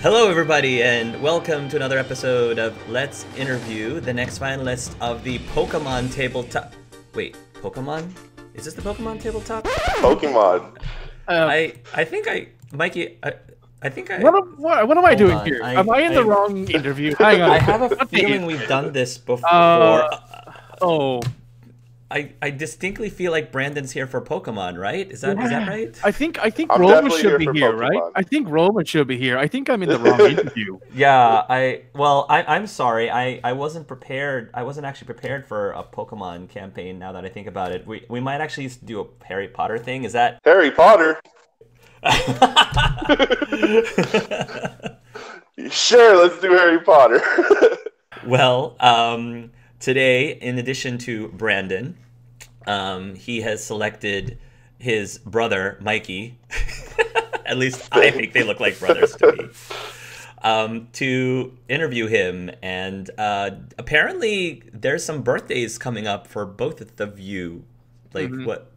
Hello, everybody, and welcome to another episode of Let's Interview the next finalist of the Pokemon Tabletop. Wait, Pokemon? Is this the Pokemon Tabletop? Pokemon. I think Mikey. I think I. What am I doing on, here? Am I in the wrong interview? Hang on. I have a feeling we've done this before. Oh. I distinctly feel like Brandon's here for Pokemon, right? Is that right? I think I'm Roman definitely should here be for here, Pokemon. right? I think Roman should be here. I think I'm in the wrong interview. Yeah, I'm sorry. I wasn't prepared. I wasn't actually prepared for a Pokemon campaign. Now that I think about it, we might actually do a Harry Potter thing. Is that Harry Potter? Sure, let's do Harry Potter. Well, today, in addition to Branden, he has selected his brother, Mikey. At least I think they look like brothers to me. To interview him. And apparently there's some birthdays coming up for both of you. Like, what?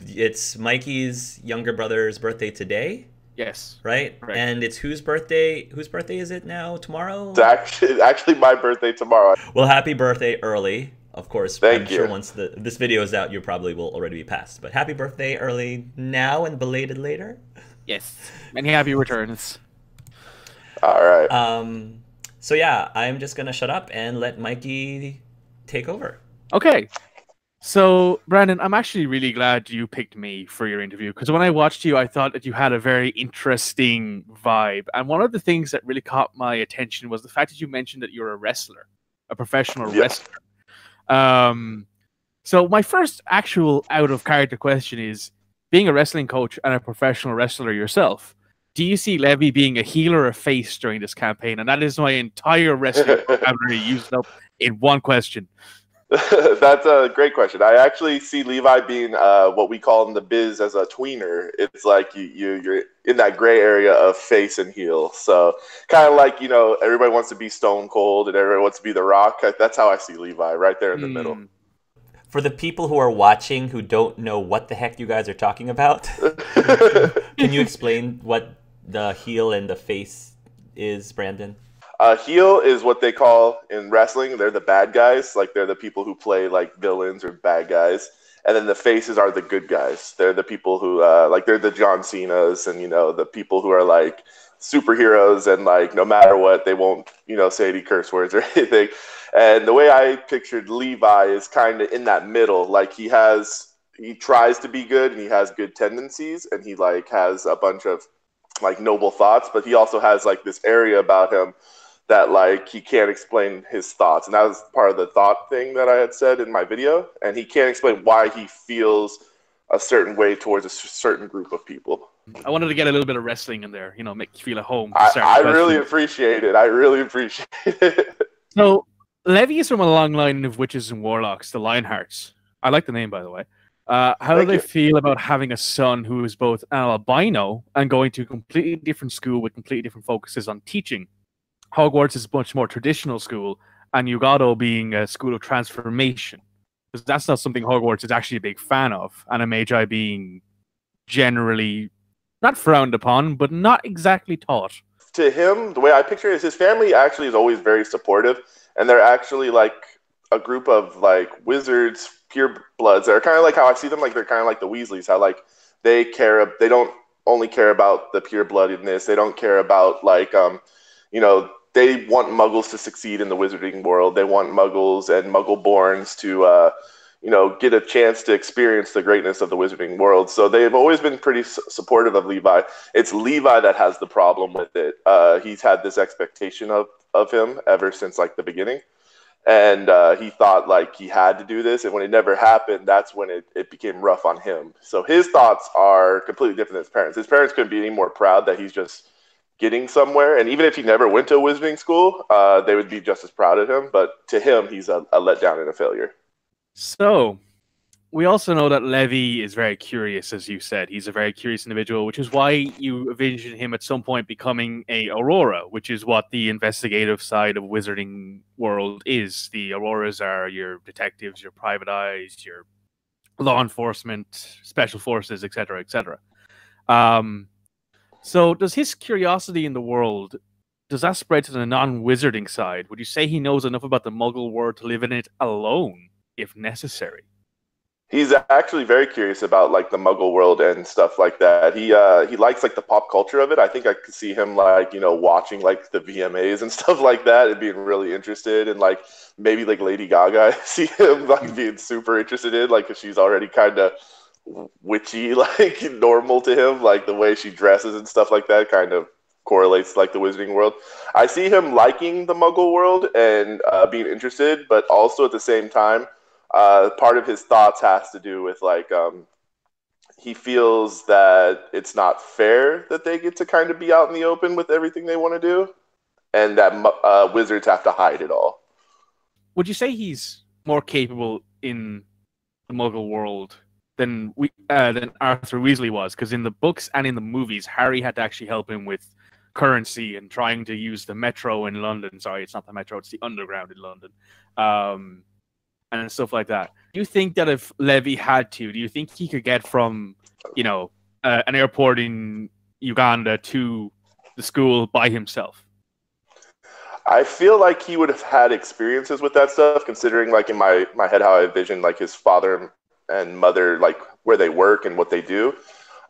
It's Mikey's younger brother's birthday today. Yes. Right? And it's whose birthday? Whose birthday is it now? Tomorrow? It's actually my birthday tomorrow. Well, happy birthday early. Of course, Thank I'm you. sure once this video is out, you probably will already be past. But happy birthday early now and belated later. Yes. Many happy returns. All right. So yeah, I'm just gonna shut up and let Mikey take over. Okay. So, Brandon, I'm actually really glad you picked me for your interview, because when I watched you, I thought that you had a very interesting vibe. And one of the things that really caught my attention was the fact that you mentioned that you're a wrestler, a professional wrestler. So my first actual out-of-character question is, being a wrestling coach and a professional wrestler yourself, do you see Levi being a heel or a face during this campaign? And that is my entire wrestling vocabulary used up in one question. That's a great question. I actually see Levi being what we call in the biz as a tweener. It's like you're in that gray area of face and heel. So kind of like, everybody wants to be Stone Cold and everybody wants to be The Rock. That's how I see Levi, right there in the middle. For the people who are watching who don't know what the heck you guys are talking about, can you explain what the heel and the face is, Brandon? Heel is what they call in wrestling. They're the bad guys. Like, they're the people who play like villains or bad guys. And then the faces are the good guys. They're the people who, they're the John Cenas and, the people who are like superheroes and like no matter what, they won't, say any curse words or anything. And the way I pictured Levi is kind of in that middle. Like, he tries to be good and he has good tendencies and he like has a bunch of like noble thoughts, but he also has like this area about him that like he can't explain his thoughts. And that was part of the thought thing that I had said in my video. And he can't explain why he feels a certain way towards a certain group of people. I wanted to get a little bit of wrestling in there, make you feel at home. I really appreciate it. I really appreciate it. So, Levi is from a long line of witches and warlocks, the Lionhearts. I like the name, by the way. How do they feel about having a son who is both an albino and going to a completely different school with completely different focuses on teaching? Hogwarts is a much more traditional school, and Uganda being a school of transformation. Because that's not something Hogwarts is actually a big fan of, and a Magi being generally not frowned upon, but not exactly taught. To him, the way I picture it is his family actually is always very supportive, and they're actually like a group of like wizards, pure bloods. They're kind of like how I see them, like they're kind of like the Weasleys, how like they don't only care about the pure bloodedness. They don't care about like, they want muggles to succeed in the wizarding world. They want muggles and muggle-borns to, get a chance to experience the greatness of the wizarding world. So they've always been pretty supportive of Levi. It's Levi that has the problem with it. He's had this expectation of him ever since like the beginning. And he thought like he had to do this. And when it never happened, that's when it became rough on him. So his thoughts are completely different than his parents. His parents couldn't be any more proud that he's just getting somewhere. And even if he never went to a wizarding school, they would be just as proud of him. But to him, he's a letdown and a failure. So, we also know that Levi is very curious, as you said. He's a very curious individual, which is why you envision him at some point becoming a Aurora, which is what the investigative side of Wizarding World is. The Auroras are your detectives, your private eyes, your law enforcement, special forces, etc., etc. So does his curiosity in the world, does that spread to the non-wizarding side? Would you say he knows enough about the Muggle world to live in it alone, if necessary? He's actually very curious about like the Muggle world and stuff like that. He likes like the pop culture of it. I think I could see him like watching like the VMAs and stuff like that and being really interested and like maybe like Lady Gaga. I see him like being super interested in like because she's already kind of witchy like normal to him like the way she dresses and stuff like that kind of correlates to, like the wizarding world. I see him liking the Muggle world and being interested, but also at the same time. Part of his thoughts has to do with like he feels that it's not fair that they get to kind of be out in the open with everything they want to do, and that wizards have to hide it all. Would you say he's more capable in the Muggle world than Arthur Weasley was? Because in the books and in the movies, Harry had to actually help him with currency and trying to use the metro in London. Sorry, it's not the metro; it's the underground in London. And stuff like that. Do you think that if Levi had to, do you think he could get from, an airport in Uganda to the school by himself? I feel like he would have had experiences with that stuff, considering like in my head how I envision like his father and mother, like where they work and what they do.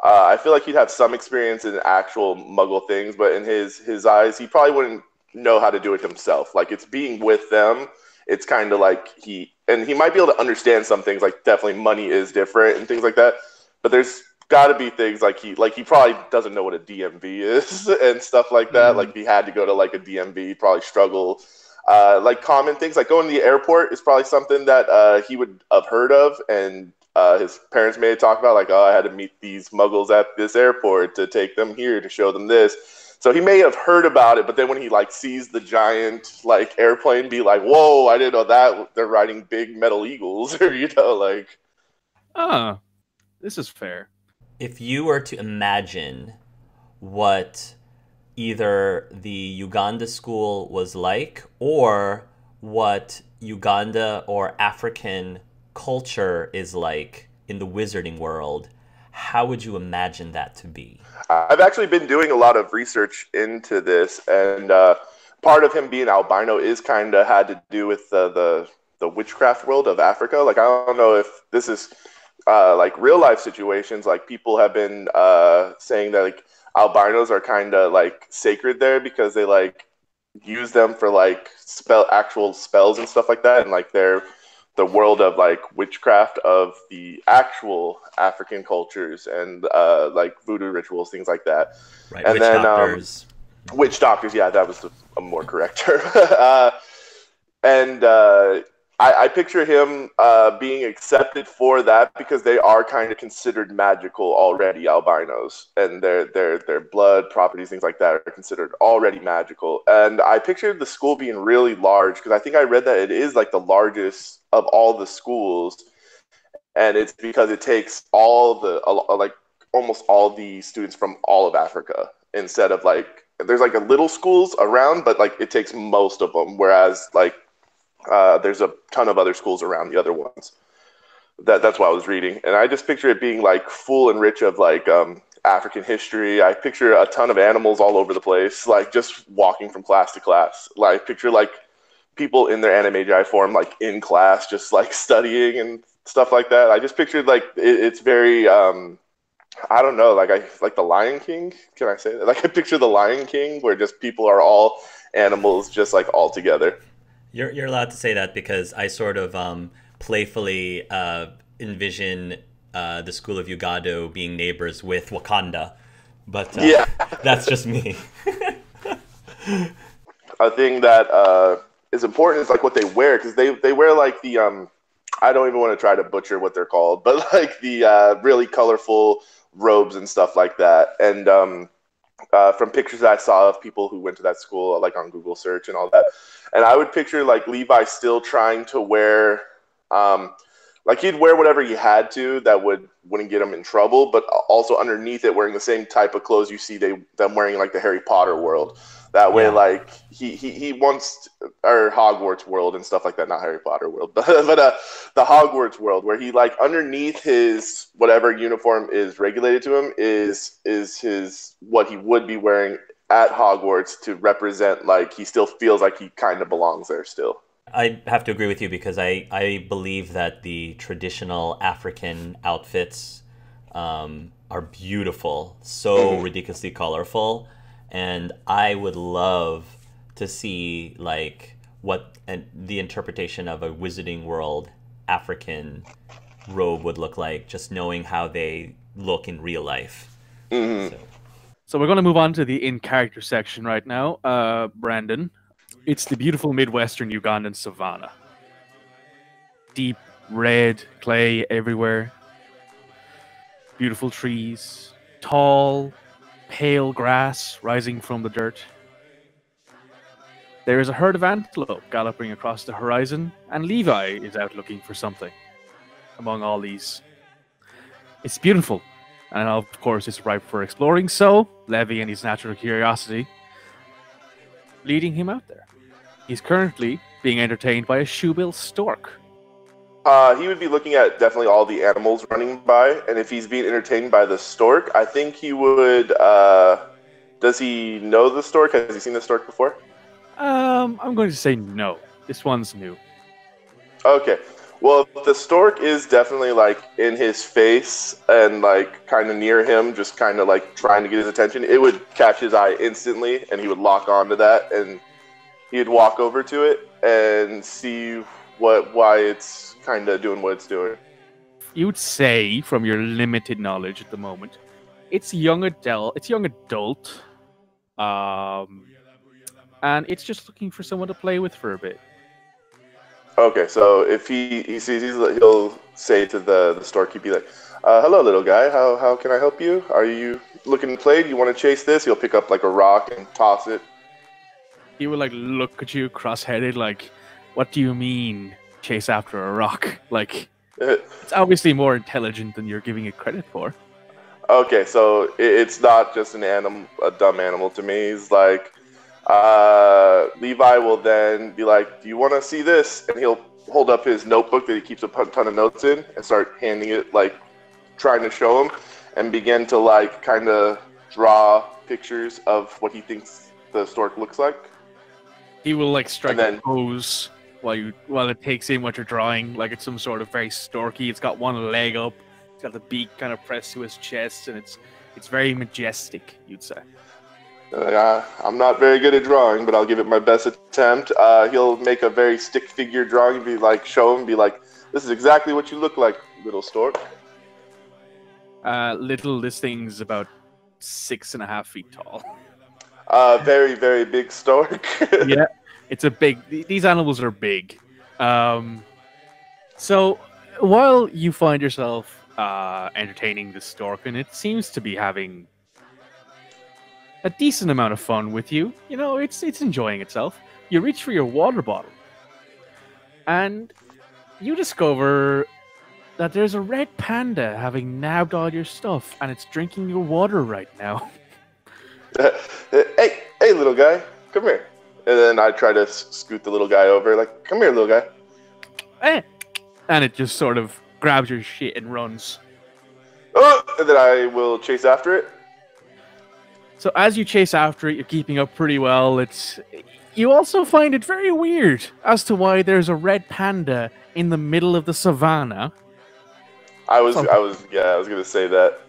I feel like he'd have some experience in actual Muggle things, but in his eyes, he probably wouldn't know how to do it himself. Like it's being with them. It's kind of like he might be able to understand some things, like definitely money is different and things like that. But there's got to be things like he probably doesn't know what a DMV is and stuff like that. Mm. Like if he had to go to like a DMV, he'd probably struggle. Like common things like going to the airport is probably something that he would have heard of, and his parents may have talked about like, oh, I had to meet these Muggles at this airport to take them here to show them this. So he may have heard about it, but then when he like sees the giant like airplane, be like, "Whoa! I didn't know that they're riding big metal eagles," or like. Oh, this is fair. If you were to imagine what either the Uganda school was like, or what Uganda or African culture is like in the wizarding world, how would you imagine that to be? I've actually been doing a lot of research into this, and part of him being albino is kind of had to do with the witchcraft world of Africa. Like, I don't know if this is like real life situations. Like, people have been saying that like albinos are kind of like sacred there because they like use them for like actual spells and stuff like that, and like they're the world of like witchcraft of the actual African cultures and like voodoo rituals, things like that. Right, and witch doctors. Witch doctors, yeah, that was a more correct term. I picture him being accepted for that because they are kind of considered magical already, albinos, and their blood properties, things like that, are considered already magical. And I pictured the school being really large because I think I read that it is like the largest of all the schools, and it's because it takes like almost all the students from all of Africa instead of like there's like a little schools around, but like it takes most of them, whereas like there's a ton of other schools around the other ones. That's what I was reading. And I just picture it being like full and rich of like African history. I picture a ton of animals all over the place, like just walking from class to class. Like picture like people in their animagi form, like in class, just like studying and stuff like that. I just pictured like it's very, I don't know, like like the Lion King. Can I say that? Like I picture the Lion King where just people are all animals, just like all together. You're allowed to say that because I sort of playfully envision the School of Ugado being neighbors with Wakanda, but yeah, that's just me. A thing that is important is like what they wear, because they wear like the I don't even want to try to butcher what they're called, but like the really colorful robes and stuff like that. And from pictures I saw of people who went to that school, like on Google search and all that. And I would picture like Levi still trying to wear like he'd wear whatever he had to that wouldn't get him in trouble, but also underneath it wearing the same type of clothes you see them wearing like the Harry Potter world. That way, like he wants, or Hogwarts world and stuff like that, not Harry Potter world, but the Hogwarts world, where he like underneath his whatever uniform is regulated to him is his what he would be wearing at Hogwarts to represent like he still feels like he kind of belongs there still. I have to agree with you because I believe that the traditional African outfits are beautiful, so ridiculously colorful, and I would love to see like the interpretation of a Wizarding World African robe would look like, just knowing how they look in real life. So we're going to move on to the in-character section right now. Branden. It's the beautiful Midwestern Ugandan savanna. Deep red clay everywhere. Beautiful trees. Tall, pale grass rising from the dirt. There is a herd of antelope galloping across the horizon, and Levi is out looking for something among all these. It's beautiful, and of course it's ripe for exploring, so Levi and his natural curiosity leading him out there. He's currently being entertained by a shoebill stork. He would be looking at definitely all the animals running by, and if he's being entertained by the stork, I think he would. Does he know the stork? Has he seen the stork before? I'm going to say no. This one's new. Okay. Well, the stork is definitely like in his face and like kind of near him, just kind of like trying to get his attention. It would catch his eye instantly, and he would lock onto that, and he'd walk over to it and see why it's kind of doing what it's doing. You'd say, from your limited knowledge at the moment, it's young adult, and it's just looking for someone to play with for a bit. Okay, so if he sees, he'll say to the stork, he'd be like, "Hello, little guy. How can I help you? Are you looking to play? Do you want to chase this?" He'll pick up like a rock and toss it. He will like look at you cross-headed, like, "What do you mean, chase after a rock?" Like, it's obviously more intelligent than you're giving it credit for. Okay, so it's not just a dumb animal to me. He's like, Levi will then be like, "Do you want to see this?" And he'll hold up his notebook that he keeps a ton of notes in and start handing it, like, trying to show him, and begin to like kind of draw pictures of what he thinks the stork looks like. He will like strike a pose while it takes in what you're drawing, like it's some sort of very storky. It's got one leg up, it's got the beak kind of pressed to his chest, and it's very majestic, you'd say. I'm not very good at drawing, but I'll give it my best attempt. He'll make a very stick figure drawing, be like, show him, be like, "This is exactly what you look like, little stork." This thing's about 6.5 feet tall. Very, very big stork. Yeah, it's a big. These animals are big. So while you find yourself entertaining the stork, and it seems to be having a decent amount of fun with you, it's enjoying itself. You reach for your water bottle, and you discover that there's a red panda having nabbed all your stuff, and it's drinking your water right now. Hey, little guy, come here. And then I try to scoot the little guy over, like, "Come here, little guy." And it just sort of grabs your shit and runs. Oh, and then I will chase after it. So as you chase after it, you're keeping up pretty well. You also find it very weird as to why there's a red panda in the middle of the savannah. I was gonna say that.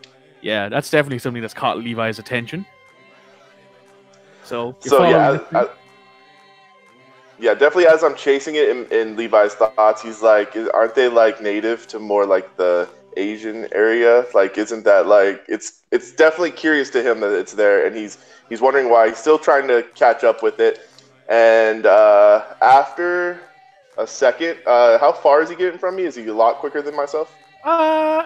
Yeah, that's definitely something that's caught Levi's attention. So definitely. As I'm chasing it in Levi's thoughts, he's like, "Aren't they like native to more like the Asian area? Like, isn't that like it's definitely curious to him that it's there, and he's wondering why. He's still trying to catch up with it." And after a second, how far is he getting from me? Is he a lot quicker than myself?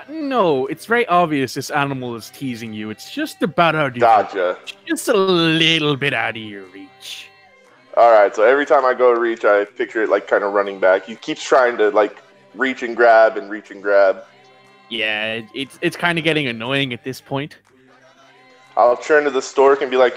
No. It's very obvious this animal is teasing you. It's just about out of your Gotcha. reach. Just a little bit out of your reach. All right, so every time I go to reach, I picture it like kind of running back. He keeps trying to like reach and grab and reach and grab. Yeah, it's kind of getting annoying at this point. I'll turn to the stork and be like,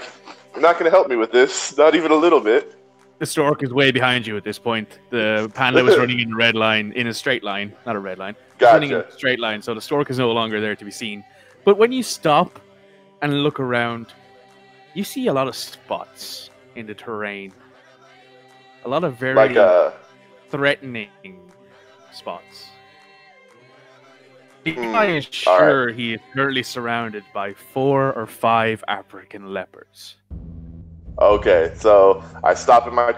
"You're not going to help me with this, not even a little bit." The stork is way behind you at this point. The panda was running in a red line, in a straight line, not a red line. Running in a straight line, so the stork is no longer there to be seen. But when you stop and look around, you see a lot of spots in the terrain. A lot of very threatening spots. I am sure he is currently surrounded by 4 or 5 African leopards. Okay, so I stop in my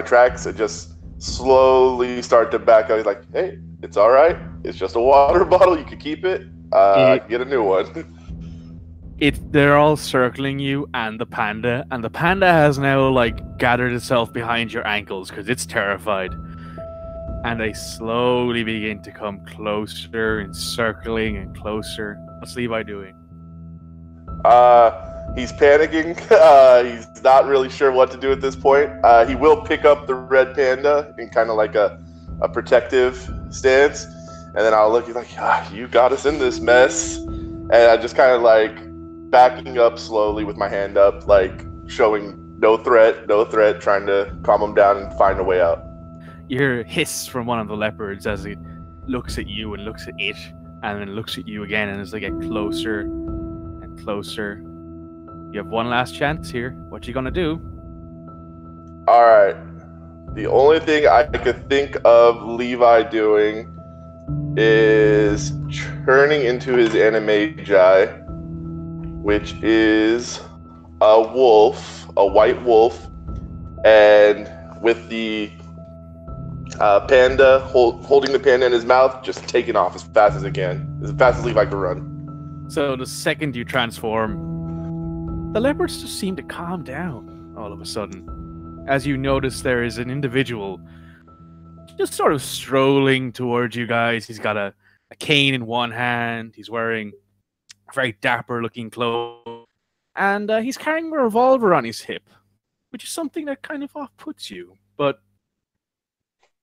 tracks and just slowly start to back up. He's like, "Hey, it's all right. It's just a water bottle. You can keep it. Get a new one." They're all circling you and the panda has now like gathered itself behind your ankles because it's terrified. And they slowly begin to come closer and circling and closer. What's Levi doing? He's panicking. He's not really sure what to do at this point. He will pick up the red panda in kind of like a protective stance. And then I'll look, he's like, "You got us in this mess." And I just kind of like backing up slowly with my hand up, like showing no threat, trying to calm him down and find a way out. You hear a hiss from one of the leopards as it looks at you and looks at it, and then looks at you again, and as they get closer and closer, you have one last chance here. What you gonna do? All right. The only thing I could think of Levi doing is turning into his animagi, which is a wolf, a white wolf, and with the panda holding the panda in his mouth, just taking off as fast as it can, as fast as Levi could run. So the second you transform, the leopards just seem to calm down all of a sudden, as you notice there is an individual just sort of strolling towards you guys. He's got a cane in one hand, he's wearing very dapper looking clothes, and he's carrying a revolver on his hip, which is something that kind of off-puts you. But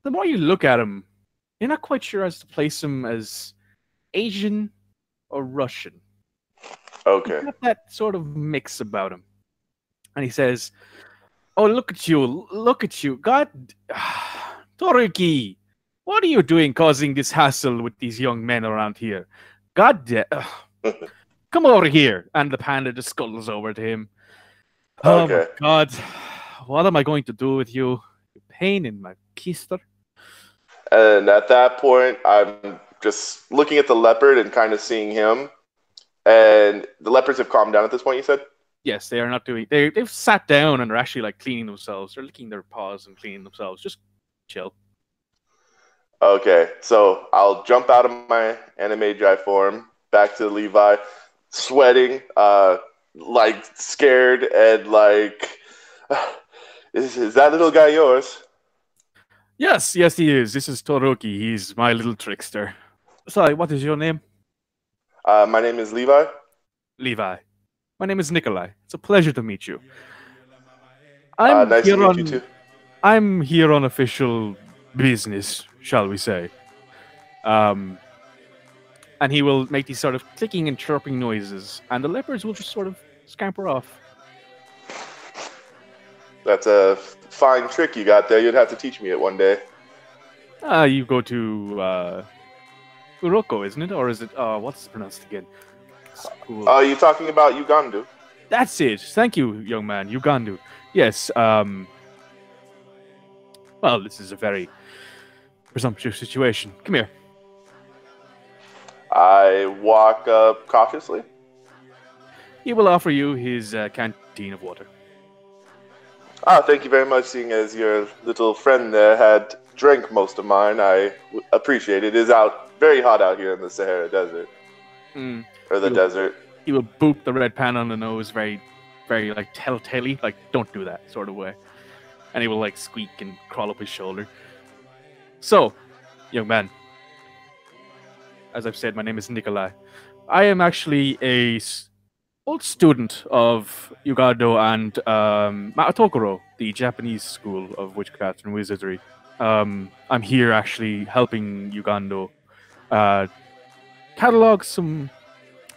the more you look at him, you're not quite sure as to place him as Asian or Russian. Okay. He's got that sort of mix about him. And he says, "Oh, look at you. God, Toki, what are you doing causing this hassle with these young men around here? God damn. Come over here." And the panda just scuttles over to him. "Oh my God, what am I going to do with you? Pain in my keister." And at that point, I'm just looking at the leopard and kind of seeing him. And the leopards have calmed down at this point, you said? Yes, they are not doing... They've sat down and are actually like cleaning themselves. They're licking their paws and cleaning themselves. Just chill. Okay, so I'll jump out of my animagi form, back to Levi, sweating, like scared, and like, is that little guy yours? Yes, he is. This is Toki. He's my little trickster. Sorry, what is your name? My name is Levi. Levi. My name is Nikolai. It's a pleasure to meet you. Nice to meet you too. I'm here on official business, shall we say. And he will make these sort of clicking and chirping noises, and the leopards will just sort of scamper off. That's a fine trick you got there. You'd have to teach me it one day. You go to Uroko, isn't it? Or is it, what's it pronounced again? Are you talking about Uganda? That's it. Thank you, young man. Uganda. Yes. Well, this is a very presumptuous situation. Come here. I walk up cautiously. He will offer you his canteen of water. Thank you very much, seeing as your little friend there had drank most of mine. I appreciate it. It is very hot out here in the Sahara Desert. Or the desert. He will boop the red pan on the nose very, very, like, telltale-y, like, don't do that sort of way. And he will, like, squeak and crawl up his shoulder. So, young man, as I've said, my name is Nikolai. I am actually a old student of Uganda and Maotokoro, the Japanese school of witchcraft and wizardry. I'm here actually helping Uganda catalog some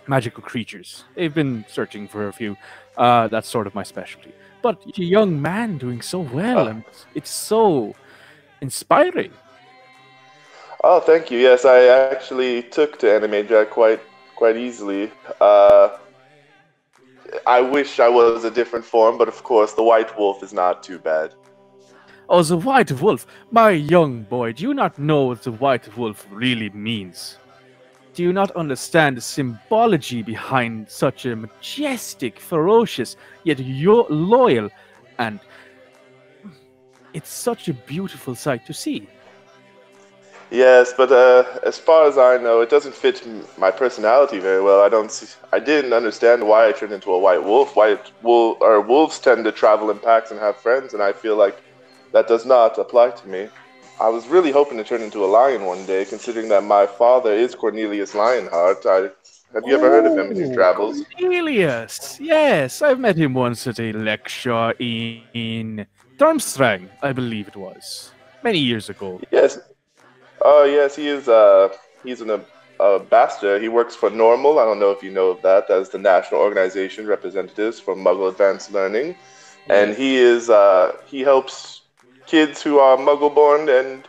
magical creatures. They've been searching for a few. That's sort of my specialty. But you're a young man doing so well, and it's so inspiring. Oh, thank you. Yes, I actually took to Anime Jack quite easily. I wish I was a different form, but of course, the White Wolf is not too bad. Oh, the White Wolf! My young boy, do you not know what the White Wolf really means? Do you not understand the symbology behind such a majestic, ferocious, yet loyal, and it's such a beautiful sight to see? Yes, but as far as I know, it doesn't fit my personality very well. I didn't understand why I turned into a white wolf. Wolves tend to travel in packs and have friends, and I feel like that does not apply to me. I was really hoping to turn into a lion one day, considering that my father is Cornelius Lionheart. Have you ever heard of him in your travels? Cornelius! Yes, I've met him once at a lecture in Durmstrang, I believe it was, many years ago. Yes. Yes, he is. He's a bastard. He works for Normal. I don't know if you know of that. That is the national organization representatives for Muggle Advanced Learning, and he helps kids who are Muggle-born and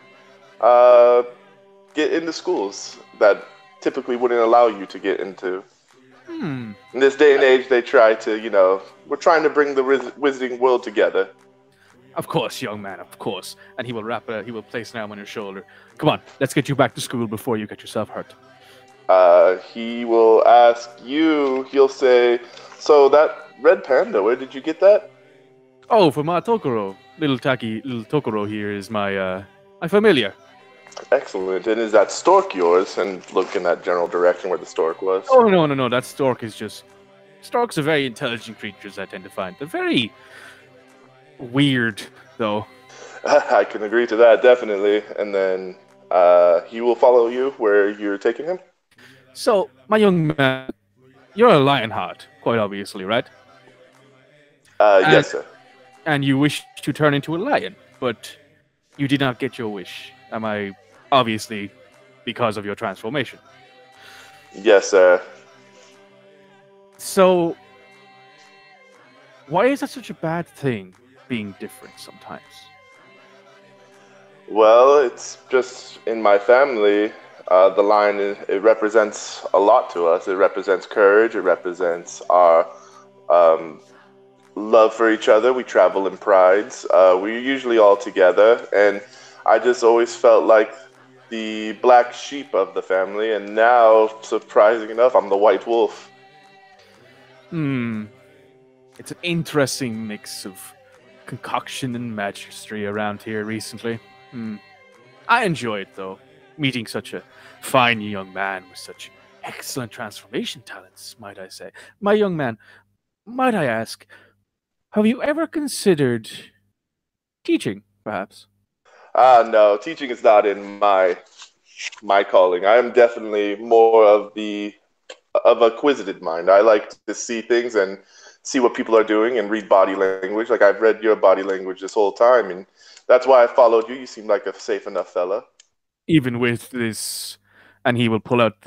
get into schools that typically wouldn't allow you to get into. In this day and age, they try to, we're trying to bring the wizarding world together. Of course, young man, of course. And he will place an arm on your shoulder. Come on, let's get you back to school before you get yourself hurt. He will ask you, he'll say, so that red panda, where did you get that? Oh, from my Tokoro. Little Tokoro here is my familiar. Excellent. And is that stork yours? And look in that general direction where the stork was. Oh, no. That stork is just... Storks are very intelligent creatures, I tend to find. They're very weird, though. I can agree to that, definitely. And then he will follow you where you're taking him? So, my young man, you're a Lionheart, quite obviously, right? Yes, sir. And you wish to turn into a lion, but you did not get your wish. Am I... Obviously, because of your transformation. Yes, sir. So, why is that such a bad thing, being different sometimes? Well, it's just in my family, the lion, it represents a lot to us. It represents courage. It represents our love for each other. We travel in prides. We're usually all together. And I just always felt like the black sheep of the family. And now, surprising enough, I'm the white wolf. It's an interesting mix of concoction and magistry around here recently. I enjoy it, though, meeting such a fine young man with such excellent transformation talents, might I say. My young man, might I ask, have you ever considered teaching, perhaps? No, teaching is not in my calling. I am definitely more of a quizzited mind. I like to see things and see what people are doing and read body language. Like I've read your body language this whole time, and that's why I followed you. You seem like a safe enough fella. Even with this, and he will pull out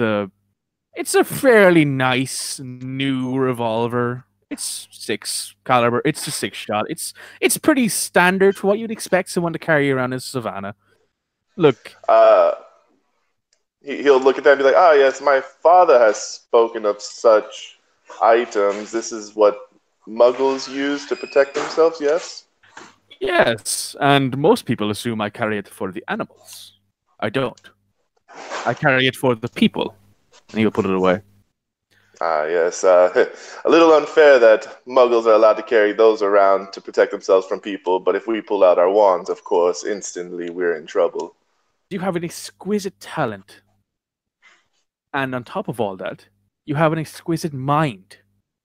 it's a fairly nice new revolver. It's 6 caliber. It's a 6-shot. It's pretty standard for what you'd expect someone to carry around in Savannah. Look. He'll look at that and be like, "Ah, yes, my father has spoken of such items. This is what Muggles use to protect themselves." Yes. Yes, and most people assume I carry it for the animals. I don't. I carry it for the people. And he'll put it away. Yes. A little unfair that Muggles are allowed to carry those around to protect themselves from people, but if we pull out our wands, of course, instantly we're in trouble. You have an exquisite talent. And on top of all that, you have an exquisite mind.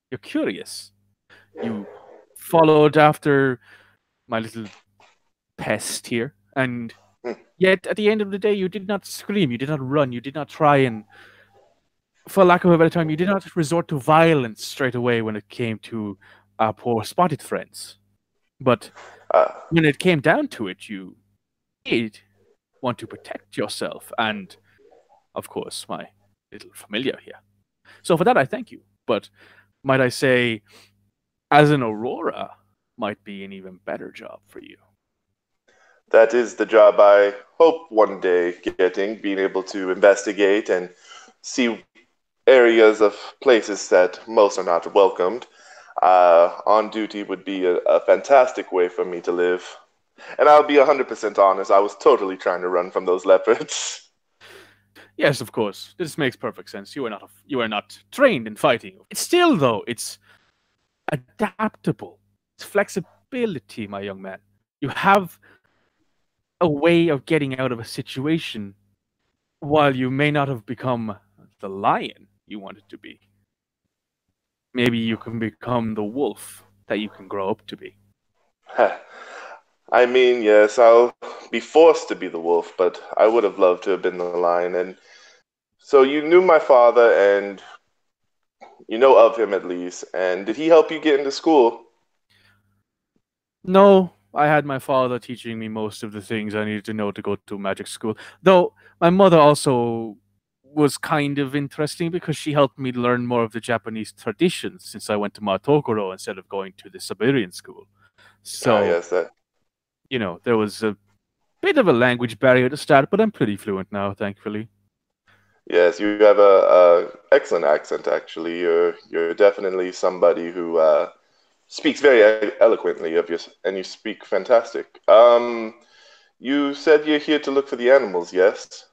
You're curious. You followed after my little pest here, and yet at the end of the day, you did not scream, you did not run, you did not try and, for lack of a better term, you did not resort to violence straight away when it came to our poor spotted friends. But when it came down to it, you indeed want to protect yourself and, of course, my little familiar here. So for that, I thank you. But might I say, as an Aurora, might be an even better job for you. That is the job I hope one day getting, being able to investigate and see areas of places that most are not welcomed. On duty would be a fantastic way for me to live. And I'll be 100% honest, I was totally trying to run from those leopards. Yes, of course. This makes perfect sense. You are not trained in fighting. It's still, though, it's adaptable. It's flexibility, my young man. You have a way of getting out of a situation while you may not have become the lion you wanted to be. Maybe you can become the wolf that you can grow up to be. I mean, yes, I'll be forced to be the wolf, but I would have loved to have been the lion. And so you knew my father, and you know of him at least. And did he help you get into school? No, I had my father teaching me most of the things I needed to know to go to magic school. Though my mother also was kind of interesting because she helped me learn more of the Japanese traditions since I went to Matokoro instead of going to the Siberian school. So, Yes, that. there was a bit of a language barrier to start, but I'm pretty fluent now, thankfully. Yes, you have a excellent accent. Actually, you're definitely somebody who speaks very eloquently of you, and you speak fantastic. You said you're here to look for the animals, yes?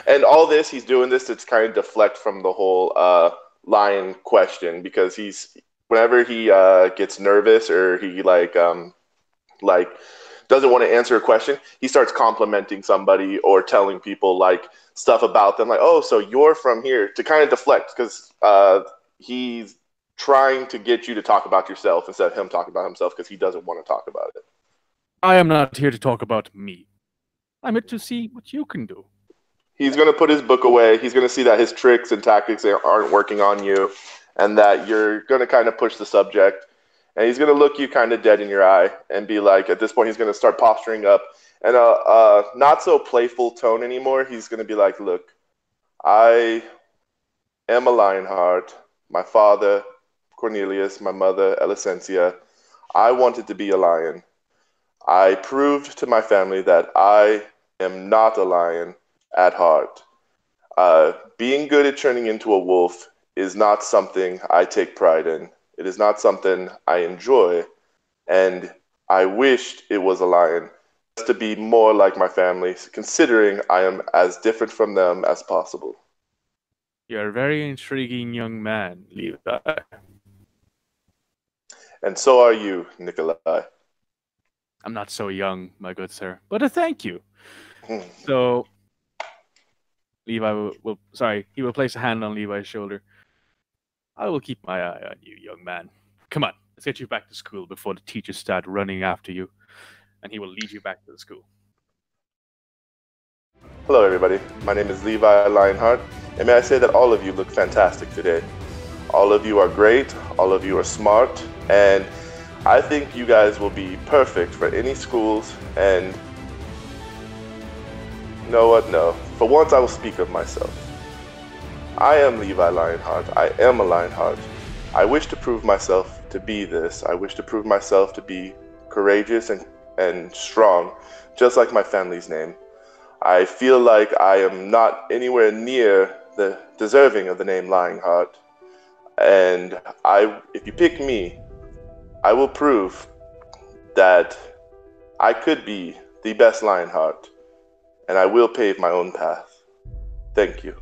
And all this, he's doing this to kind of deflect from the whole lion question because whenever he gets nervous or he like doesn't want to answer a question, he starts complimenting somebody or telling people like stuff about them, like, oh, so you're from here, to kind of deflect because he's trying to get you to talk about yourself instead of him talking about himself because he doesn't want to talk about it. I am not here to talk about me. I'm here to see what you can do. He's going to put his book away. He's going to see that his tricks and tactics aren't working on you and that you're going to kind of push the subject. And he's going to look you kind of dead in your eye and be like, at this point, he's going to start posturing up. And not so playful tone anymore. He's going to be like, look, I am a Lionheart. My father, Cornelius, my mother, Elicencia, I wanted to be a lion. I proved to my family that I am not a lion at heart. Being good at turning into a wolf is not something I take pride in. It is not something I enjoy, and I wished it was a lion just to be more like my family, considering I am as different from them as possible. You're a very intriguing young man, Levi. And so are you, Nikolai. I'm not so young, my good sir, but a thank you. So, Levi he will place a hand on Levi's shoulder. I will keep my eye on you, young man. Come on, let's get you back to school before the teachers start running after you. And he will lead you back to the school. Hello, everybody. My name is Levi Lionheart, and may I say that all of you look fantastic today. All of you are great, all of you are smart, and I think you guys will be perfect for any schools, and you know what? No. For once, I will speak of myself. I am Levi Lionheart. I am a Lionheart. I wish to prove myself to be this. I wish to prove myself to be courageous and strong, just like my family's name. I feel like I am not anywhere near the deserving of the name Lionheart. And if you pick me, I will prove that I could be the best Lionheart, and I will pave my own path. Thank you.